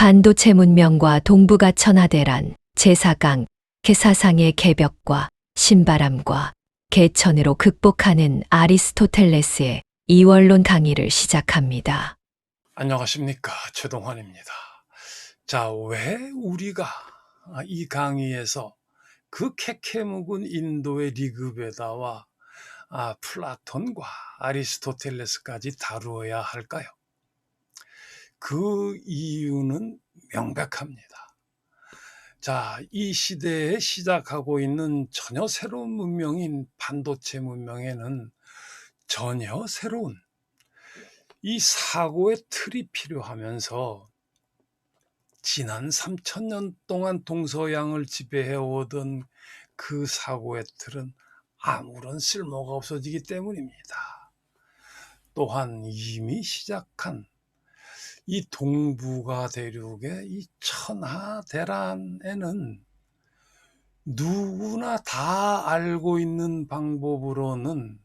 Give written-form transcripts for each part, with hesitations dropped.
반도체 문명과 동북아 천하대란, 제사강, 개사상의 개벽과 신바람과 개천으로 극복하는 아리스토텔레스의 이원론 강의를 시작합니다. 안녕하십니까, 최동환입니다. 자, 왜 우리가 이 강의에서 그 캐캐 묵은 인도의 리그베다와 플라톤과 아리스토텔레스까지 다루어야 할까요? 그 이유는 명백합니다. 자, 이 시대에 시작하고 있는 전혀 새로운 문명인 반도체 문명에는 전혀 새로운 이 사고의 틀이 필요하면서 지난 3000년 동안 동서양을 지배해오던 그 사고의 틀은 아무런 쓸모가 없어지기 때문입니다. 또한 이미 시작한 이 동북아 대륙의 이 천하대란에는 누구나 다 알고 있는 방법으로는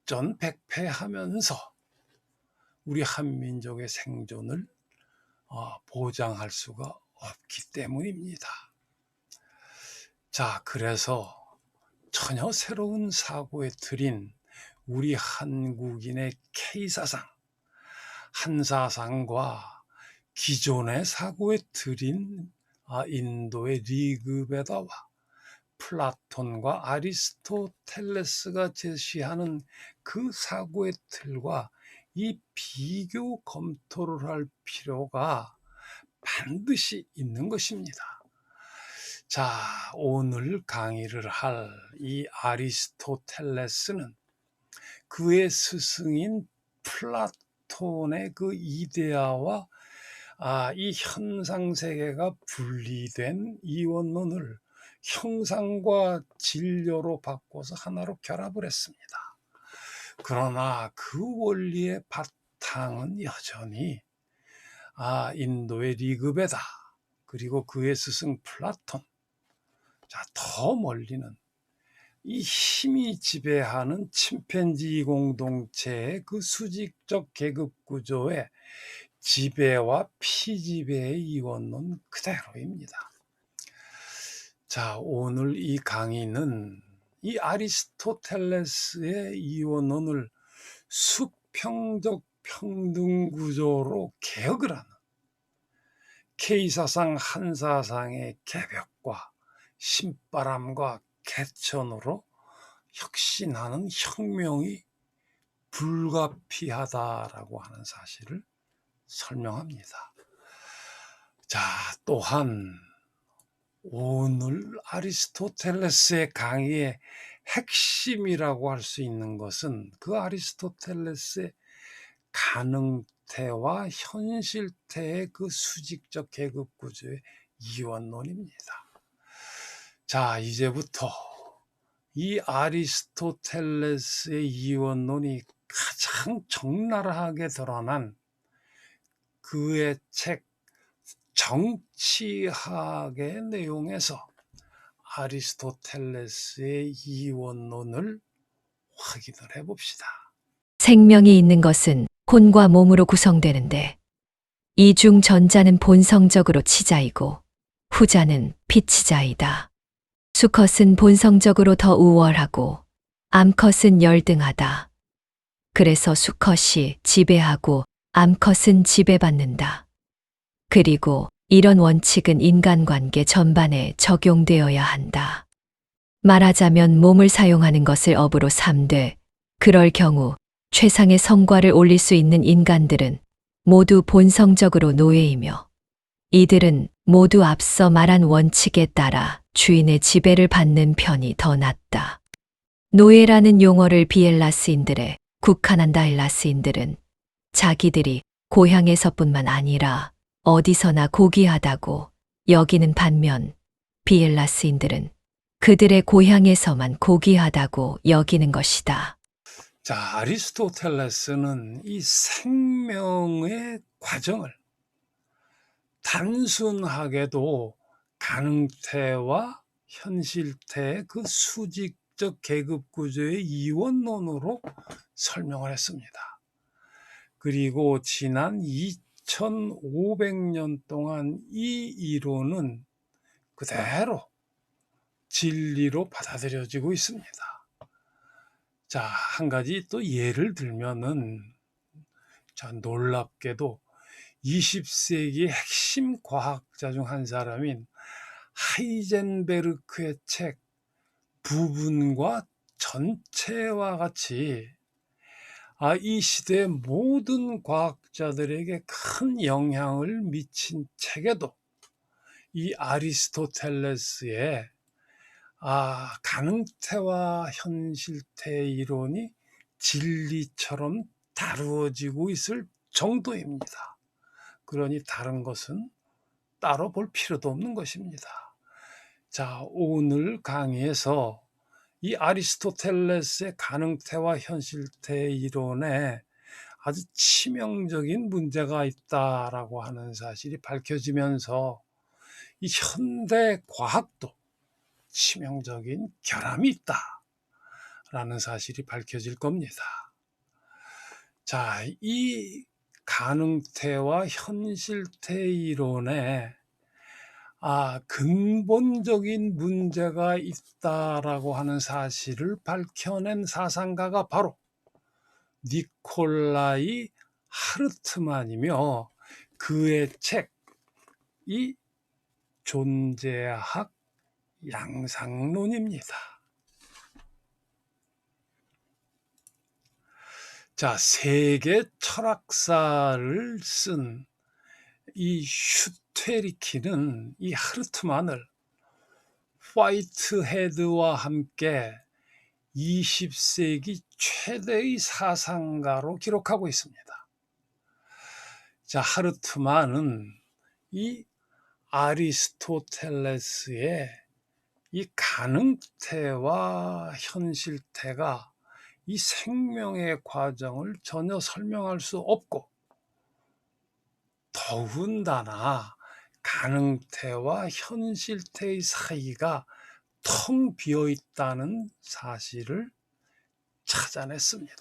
백전백패하면서 우리 한민족의 생존을 보장할 수가 없기 때문입니다. 자, 그래서 전혀 새로운 사고의 틀인 우리 한국인의 K사상, 한사상과 기존의 사고의 틀인 인도의 리그베다와 플라톤과 아리스토텔레스가 제시하는 그 사고의 틀과 이 비교 검토를 할 필요가 반드시 있는 것입니다. 자, 오늘 강의를 할 이 아리스토텔레스는 그의 스승인 플라톤의 그 이데아와 이 현상세계가 분리된 이원론을 형상과 진료로 바꿔서 하나로 결합을 했습니다. 그러나 그 원리의 바탕은 여전히 인도의 리그베다, 그리고 그의 스승 플라톤, 자, 더 멀리는 이 힘이 지배하는 침팬지 공동체의 그 수직적 계급 구조의 지배와 피지배의 이원론 그대로입니다. 자, 오늘 이 강의는 이 아리스토텔레스의 이원론을 수평적 평등 구조로 개혁을 하는 K사상 한사상의 개벽과 신바람과 개천으로 혁신하는 혁명이 불가피하다라고 하는 사실을 설명합니다. 자, 또한 오늘 아리스토텔레스의 강의의 핵심이라고 할 수 있는 것은 그 아리스토텔레스의 가능태와 현실태의 그 수직적 계급 구조의 이원론입니다. 자, 이제부터 이 아리스토텔레스의 이원론이 가장 적나라하게 드러난 그의 책 정치학의 내용에서 아리스토텔레스의 이원론을 확인을 해봅시다. 생명이 있는 것은 혼과 몸으로 구성되는데 이 중 전자는 본성적으로 치자이고 후자는 피치자이다. 수컷은 본성적으로 더 우월하고 암컷은 열등하다. 그래서 수컷이 지배하고 암컷은 지배받는다. 그리고 이런 원칙은 인간관계 전반에 적용되어야 한다. 말하자면 몸을 사용하는 것을 업으로 삼되 그럴 경우 최상의 성과를 올릴 수 있는 인간들은 모두 본성적으로 노예이며 이들은 모두 앞서 말한 원칙에 따라 주인의 지배를 받는 편이 더 낫다. 노예라는 용어를 비엘라스인들에 국한한다. 엘라스인들은 자기들이 고향에서뿐만 아니라 어디서나 고귀하다고 여기는 반면 비엘라스인들은 그들의 고향에서만 고귀하다고 여기는 것이다. 자, 아리스토텔레스는 이 생명의 과정을 단순하게도 가능태와 현실태의 그 수직적 계급 구조의 이원론으로 설명을 했습니다. 그리고 지난 2500년 동안 이 이론은 그대로 진리로 받아들여지고 있습니다. 자, 한 가지 또 예를 들면은, 자, 놀랍게도 20세기 핵심 과학자 중 한 사람인 하이젠베르크의 책 부분과 전체와 같이 이 시대의 모든 과학자들에게 큰 영향을 미친 책에도 이 아리스토텔레스의 가능태와 현실태 이론이 진리처럼 다루어지고 있을 정도입니다. 그러니 다른 것은 따로 볼 필요도 없는 것입니다. 자, 오늘 강의에서 이 아리스토텔레스의 가능태와 현실태 이론에 아주 치명적인 문제가 있다라고 하는 사실이 밝혀지면서 이 현대 과학도 치명적인 결함이 있다라는 사실이 밝혀질 겁니다. 자, 이 가능태와 현실태 이론에 근본적인 문제가 있다라고 하는 사실을 밝혀낸 사상가가 바로 니콜라이 하르트만이며 그의 책이 존재학 양상론입니다. 자, 세계 철학사를 쓴 이 슈테리키는 이 하르트만을 화이트헤드와 함께 20세기 최대의 사상가로 기록하고 있습니다. 자, 하르트만은 이 아리스토텔레스의 이 가능태와 현실태가 이 생명의 과정을 전혀 설명할 수 없고, 더군다나 가능태와 현실태의 사이가 텅 비어 있다는 사실을 찾아냈습니다.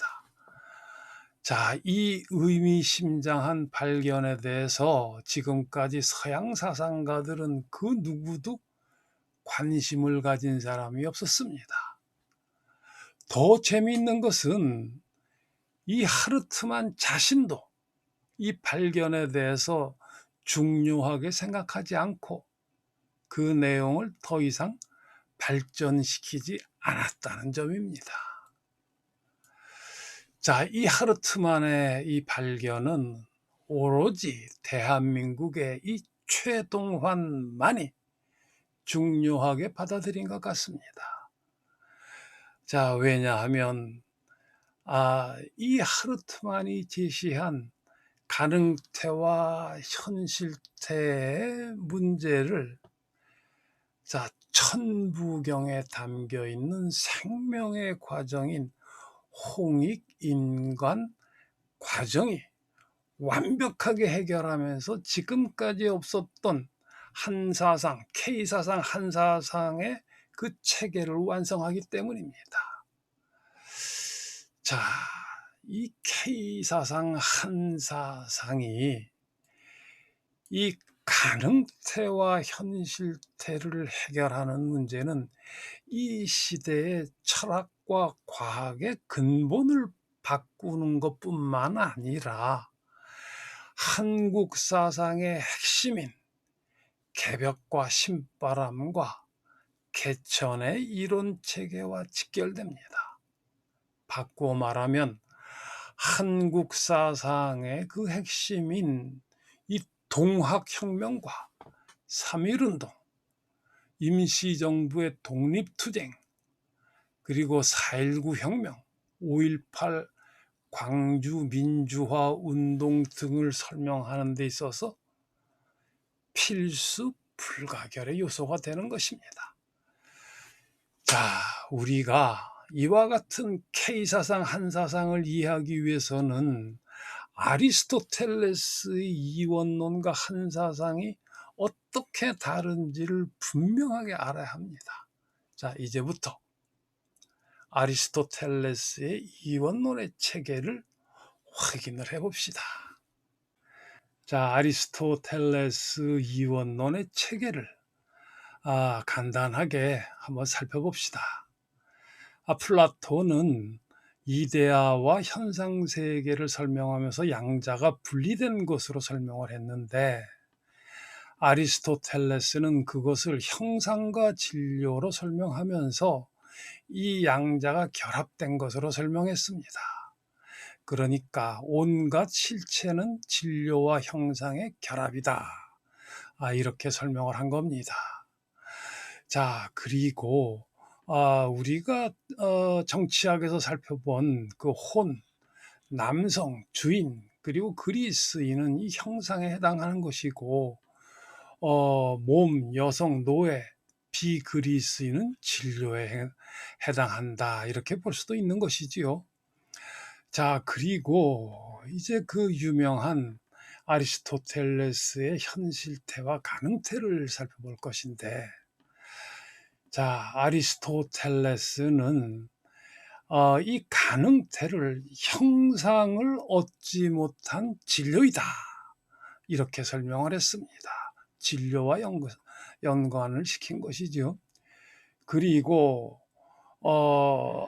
자, 이 의미심장한 발견에 대해서 지금까지 서양 사상가들은 그 누구도 관심을 가진 사람이 없었습니다. 더 재미있는 것은 이 하르트만 자신도 이 발견에 대해서 중요하게 생각하지 않고 그 내용을 더 이상 발전시키지 않았다는 점입니다. 자, 이 하르트만의 이 발견은 오로지 대한민국의 이 최동환만이 중요하게 받아들인 것 같습니다. 자, 왜냐하면 이 하르트만이 제시한 가능태와 현실태의 문제를 천부경에 담겨 있는 생명의 과정인 홍익인간 과정이 완벽하게 해결하면서 지금까지 없었던 한사상, K사상 한사상의 그 체계를 완성하기 때문입니다. 자, 이 K사상 한사상이 이 가능태와 현실태를 해결하는 문제는 이 시대의 철학과 과학의 근본을 바꾸는 것뿐만 아니라 한국 사상의 핵심인 개벽과 신바람과 개천의 이론 체계와 직결됩니다. 바꾸어 말하면 한국 사상의 그 핵심인 이 동학혁명과 3.1운동, 임시정부의 독립투쟁, 그리고 4.19 혁명, 5.18 광주 민주화 운동 등을 설명하는 데 있어서 필수 불가결의 요소가 되는 것입니다. 자, 우리가 이와 같은 K사상 한사상을 이해하기 위해서는 아리스토텔레스의 이원론과 한사상이 어떻게 다른지를 분명하게 알아야 합니다. 자, 이제부터 아리스토텔레스의 이원론의 체계를 확인을 해봅시다. 자, 아리스토텔레스 이원론의 체계를 간단하게 한번 살펴봅시다. 플라톤은 이데아와 현상 세계를 설명하면서 양자가 분리된 것으로 설명을 했는데, 아리스토텔레스는 그것을 형상과 진료로 설명하면서 이 양자가 결합된 것으로 설명했습니다. 그러니까 온갖 실체는 진료와 형상의 결합이다. 이렇게 설명을 한 겁니다. 자, 그리고 우리가 정치학에서 살펴본 그 혼, 남성, 주인, 그리고 그리스인은 이 형상에 해당하는 것이고, 몸, 여성, 노예, 비그리스인은 진료에 해당한다. 이렇게 볼 수도 있는 것이지요. 자, 그리고 이제 그 유명한 아리스토텔레스의 현실태와 가능태를 살펴볼 것인데, 자, 아리스토텔레스는 이 가능태를 형상을 얻지 못한 진료이다. 이렇게 설명을 했습니다. 진료와 연관을 시킨 것이죠. 그리고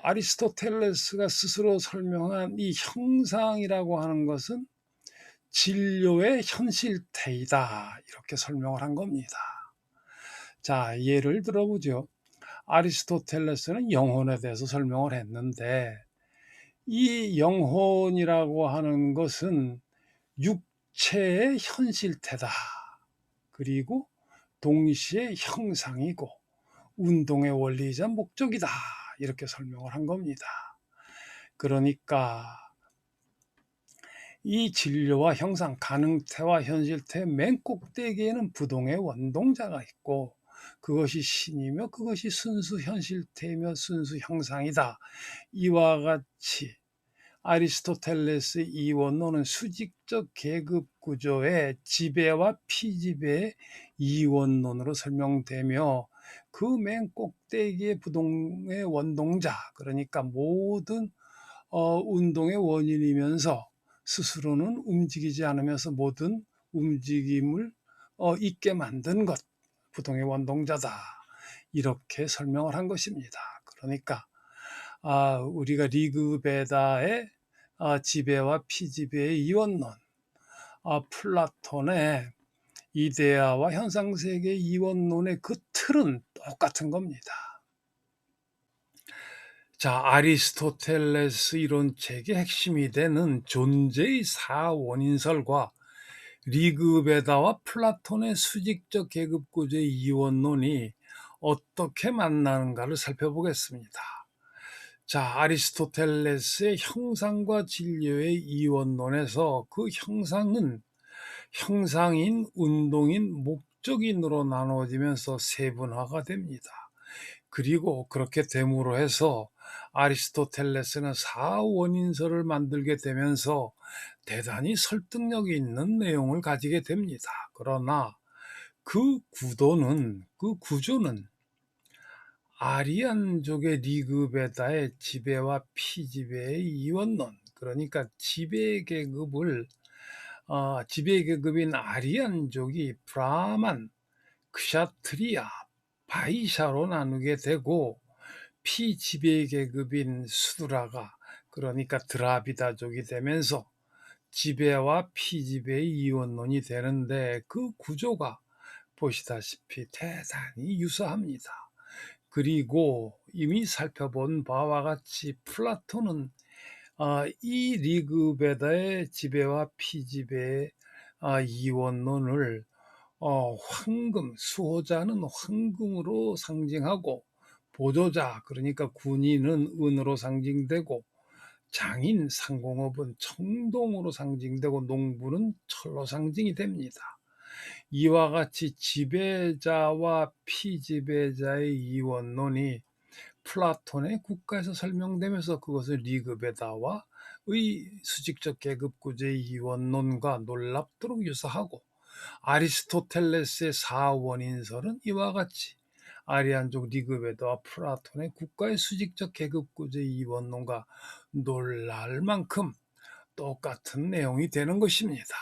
아리스토텔레스가 스스로 설명한 이 형상이라고 하는 것은 진료의 현실태이다. 이렇게 설명을 한 겁니다. 자, 예를 들어보죠. 아리스토텔레스는 영혼에 대해서 설명을 했는데, 이 영혼이라고 하는 것은 육체의 현실태다. 그리고 동시에 형상이고 운동의 원리이자 목적이다. 이렇게 설명을 한 겁니다. 그러니까 이 진료와 형상, 가능태와 현실태의 맨 꼭대기에는 부동의 원동자가 있고, 그것이 신이며 그것이 순수 현실태이며 순수 형상이다. 이와 같이 아리스토텔레스의 이원론은 수직적 계급 구조의 지배와 피지배의 이원론으로 설명되며, 그 맨 꼭대기의 부동의 원동자, 그러니까 모든 운동의 원인이면서 스스로는 움직이지 않으면서 모든 움직임을 있게 만든 것, 부동의 원동자다. 이렇게 설명을 한 것입니다. 그러니까 우리가 리그베다의 지배와 피지배의 이원론, 플라톤의 이데아와 현상세계 이원론의 그 틀은 똑같은 겁니다. 자, 아리스토텔레스 이론책의 핵심이 되는 존재의 사원인설과 리그베다와 플라톤의 수직적 계급구조의 이원론이 어떻게 만나는가를 살펴보겠습니다. 자, 아리스토텔레스의 형상과 진료의 이원론에서 그 형상은 형상인, 운동인, 목적인으로 나누어지면서 세분화가 됩니다. 그리고 그렇게 됨으로 해서 아리스토텔레스는 사원인설을 만들게 되면서 대단히 설득력이 있는 내용을 가지게 됩니다. 그러나 그 구조는 아리안족의 리그베다의 지배와 피지배의 이원론, 그러니까 지배계급인 아리안족이 브라만, 크샤트리아, 바이샤로 나누게 되고, 피지배계급인 수드라가, 그러니까 드라비다족이 되면서 지배와 피지배의 이원론이 되는데, 그 구조가 보시다시피 대단히 유사합니다. 그리고 이미 살펴본 바와 같이 플라톤은 이 리그베다의 지배와 피지배의 이원론을 황금, 수호자는 황금으로 상징하고, 보조자, 그러니까 군인은 은으로 상징되고, 장인, 상공업은 청동으로 상징되고, 농부는 철로 상징이 됩니다. 이와 같이 지배자와 피지배자의 이원론이 플라톤의 국가에서 설명되면서 그것을 리그베다와의 수직적 계급구조의 이원론과 놀랍도록 유사하고, 아리스토텔레스의 사원인설은 이와 같이 아리안족 리그베다와 플라톤의 국가의 수직적 계급구조의 이원론과 놀랄 만큼 똑같은 내용이 되는 것입니다.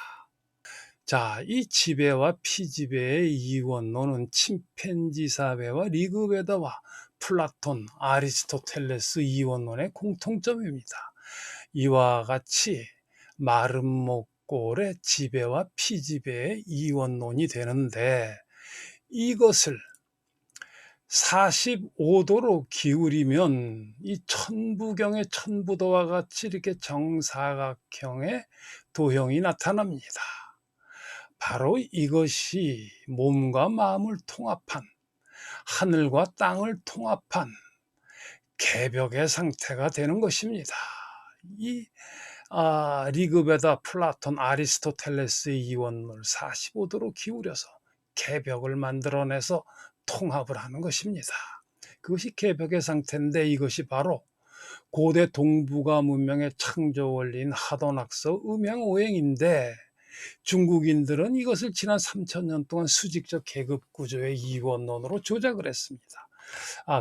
자, 이 지배와 피지배의 이원론은 침팬지 사회와 리그베더와 플라톤, 아리스토텔레스 이원론의 공통점입니다. 이와 같이 마른 목골의 지배와 피지배의 이원론이 되는데, 이것을 45도로 기울이면 이 천부경의 천부도와 같이 이렇게 정사각형의 도형이 나타납니다. 바로 이것이 몸과 마음을 통합한, 하늘과 땅을 통합한 개벽의 상태가 되는 것입니다. 이 리그베다, 플라톤, 아리스토텔레스의 이원론을 45도로 기울여서 개벽을 만들어내서 통합을 하는 것입니다. 그것이 개벽의 상태인데, 이것이 바로 고대 동북아 문명의 창조 원리인 하도낙서 음양오행인데, 중국인들은 이것을 지난 3000년 동안 수직적 계급 구조의 이원론으로 조작을 했습니다.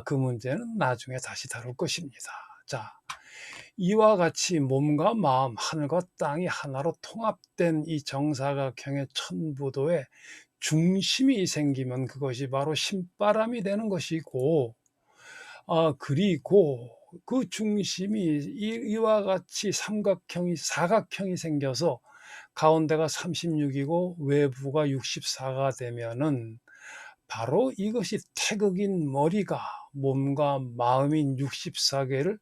그 문제는 나중에 다시 다룰 것입니다. 자, 이와 같이 몸과 마음, 하늘과 땅이 하나로 통합된 이 정사각형의 천부도에 중심이 생기면 그것이 바로 신바람이 되는 것이고, 그리고 그 중심이 이와 같이 사각형이 생겨서 가운데가 36이고 외부가 64가 되면은 바로 이것이 태극인 머리가 몸과 마음인 64개를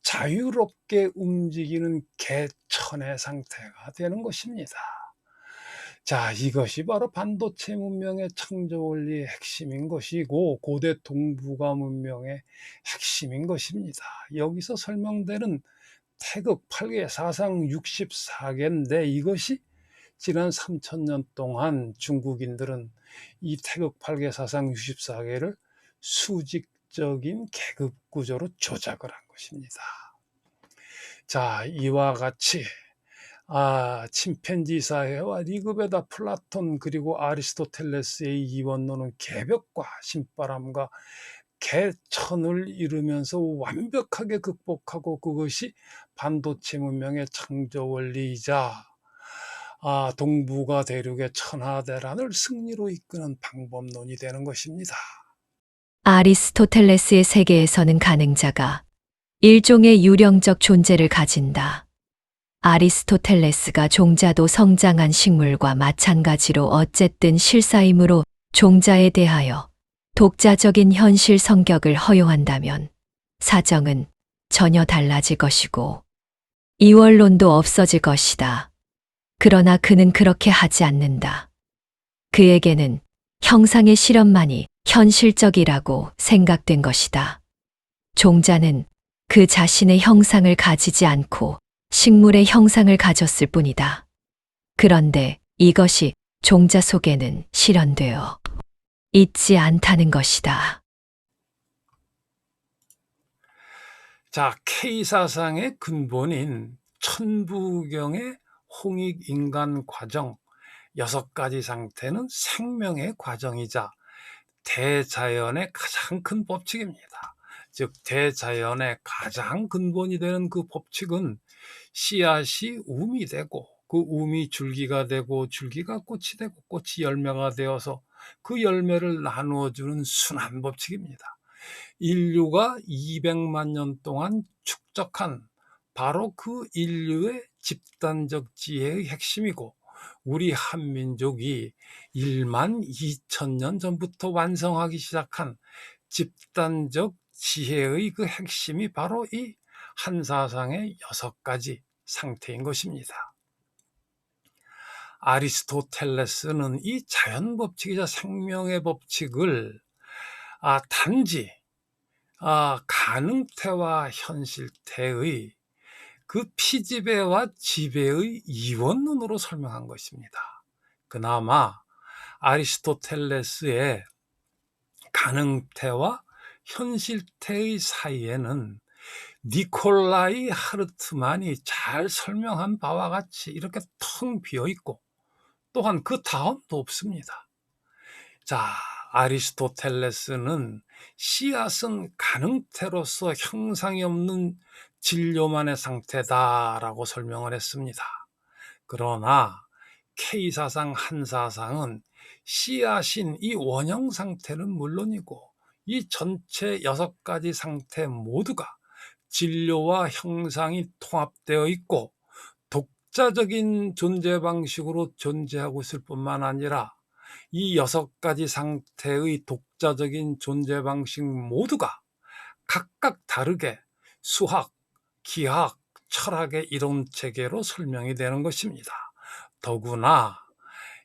자유롭게 움직이는 개천의 상태가 되는 것입니다. 자, 이것이 바로 반도체 문명의 창조 원리의 핵심인 것이고, 고대 동북아 문명의 핵심인 것입니다. 여기서 설명되는 태극 8개 사상 64개인데, 이것이 지난 3000년 동안 중국인들은 이 태극 8개 사상 64개를 수직적인 계급 구조로 조작을 한 것입니다. 자, 이와 같이 침팬지 사회와 리그베다, 플라톤, 그리고 아리스토텔레스의 이원론은 개벽과 신바람과 개천을 이루면서 완벽하게 극복하고, 그것이 반도체 문명의 창조 원리이자 동북아 대륙의 천하대란을 승리로 이끄는 방법론이 되는 것입니다. 아리스토텔레스의 세계에서는 가능자가 일종의 유령적 존재를 가진다. 아리스토텔레스가 종자도 성장한 식물과 마찬가지로 어쨌든 실사이므로 종자에 대하여 독자적인 현실 성격을 허용한다면 사정은 전혀 달라질 것이고 이원론도 없어질 것이다. 그러나 그는 그렇게 하지 않는다. 그에게는 형상의 실험만이 현실적이라고 생각된 것이다. 종자는 그 자신의 형상을 가지지 않고 식물의 형상을 가졌을 뿐이다. 그런데 이것이 종자 속에는 실현되어 있지 않다는 것이다. 자, K사상의 근본인 천부경의 홍익인간 과정 6가지 상태는 생명의 과정이자 대자연의 가장 큰 법칙입니다. 즉, 대자연의 가장 근본이 되는 그 법칙은 씨앗이 움이 되고, 그 움이 줄기가 되고, 줄기가 꽃이 되고, 꽃이 열매가 되어서 그 열매를 나누어주는 순환 법칙입니다. 인류가 200만 년 동안 축적한 바로 그 인류의 집단적 지혜의 핵심이고, 우리 한민족이 1만 2천 년 전부터 완성하기 시작한 집단적 지혜의 그 핵심이 바로 이 한사상의 6가지 상태인 것입니다. 아리스토텔레스는 이 자연 법칙이자 생명의 법칙을 단지 가능태와 현실태의 그 피지배와 지배의 이원론으로 설명한 것입니다. 그나마 아리스토텔레스의 가능태와 현실태의 사이에는 니콜라이 하르트만이 잘 설명한 바와 같이 이렇게 텅 비어 있고, 또한 그 다음도 없습니다. 자, 아리스토텔레스는 씨앗은 가능태로서 형상이 없는 진료만의 상태다라고 설명을 했습니다. 그러나 K사상, 한사상은 씨앗인 이 원형 상태는 물론이고 이 전체 6가지 상태 모두가 진료와 형상이 통합되어 있고 독자적인 존재 방식으로 존재하고 있을 뿐만 아니라 이 6가지 상태의 독자적인 존재 방식 모두가 각각 다르게 수학, 기하, 철학의 이론 체계로 설명이 되는 것입니다. 더구나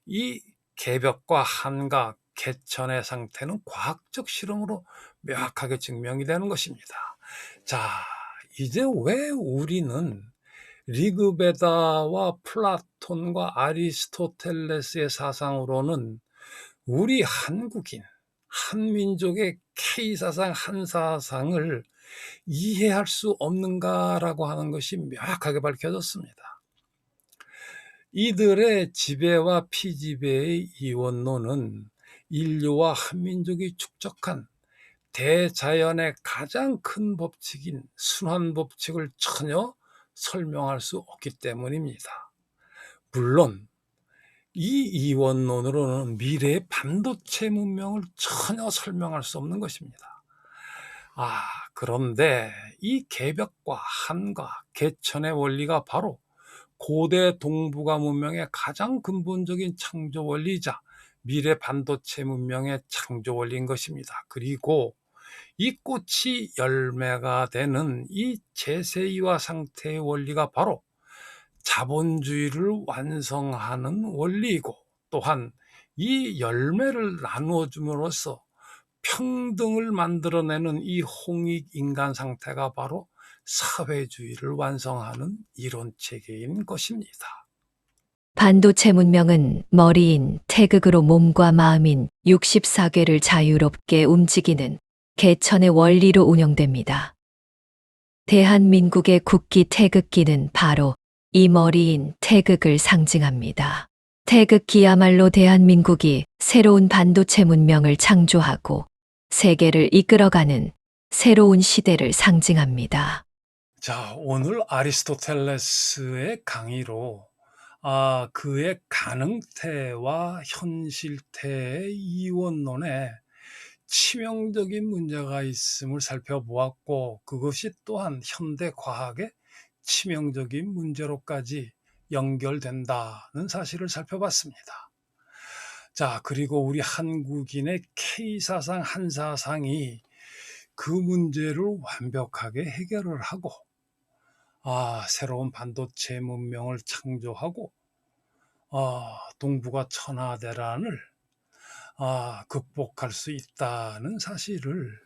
이 개벽과 한각, 개천의 상태는 과학적 실험으로 명확하게 증명이 되는 것입니다. 자, 이제 왜 우리는 리그베다와 플라톤과 아리스토텔레스의 사상으로는 우리 한국인, 한민족의 K사상, 한사상을 이해할 수 없는가라고 하는 것이 명확하게 밝혀졌습니다. 이들의 지배와 피지배의 이원론은 인류와 한민족이 축적한 대자연의 가장 큰 법칙인 순환 법칙을 전혀 설명할 수 없기 때문입니다. 물론 이 이원론으로는 미래의 반도체 문명을 전혀 설명할 수 없는 것입니다. 그런데 이 개벽과 한과 개천의 원리가 바로 고대 동북아 문명의 가장 근본적인 창조 원리이자 미래 반도체 문명의 창조 원리인 것입니다. 그리고 이 꽃이 열매가 되는 이 제세이와 상태의 원리가 바로 자본주의를 완성하는 원리이고 또한 이 열매를 나누어 줌으로써 평등을 만들어내는 이 홍익 인간 상태가 바로 사회주의를 완성하는 이론 체계인 것입니다. 반도체 문명은 머리인 태극으로 몸과 마음인 64궤를 자유롭게 움직이는 개천의 원리로 운영됩니다. 대한민국의 국기 태극기는 바로 이 머리인 태극을 상징합니다. 태극기야말로 대한민국이 새로운 반도체 문명을 창조하고 세계를 이끌어가는 새로운 시대를 상징합니다. 자, 오늘 아리스토텔레스의 강의로 그의 가능태와 현실태의 이원론에 치명적인 문제가 있음을 살펴보았고 그것이 또한 현대 과학의 치명적인 문제로까지 연결된다는 사실을 살펴봤습니다. 자, 그리고 우리 한국인의 K사상, 한사상이 그 문제를 완벽하게 해결을 하고 새로운 반도체 문명을 창조하고 동북아 천하대란을 극복할 수 있다는 사실을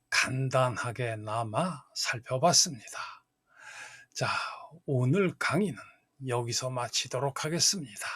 간단하게나마 살펴봤습니다. 자, 오늘 강의는 여기서 마치도록 하겠습니다.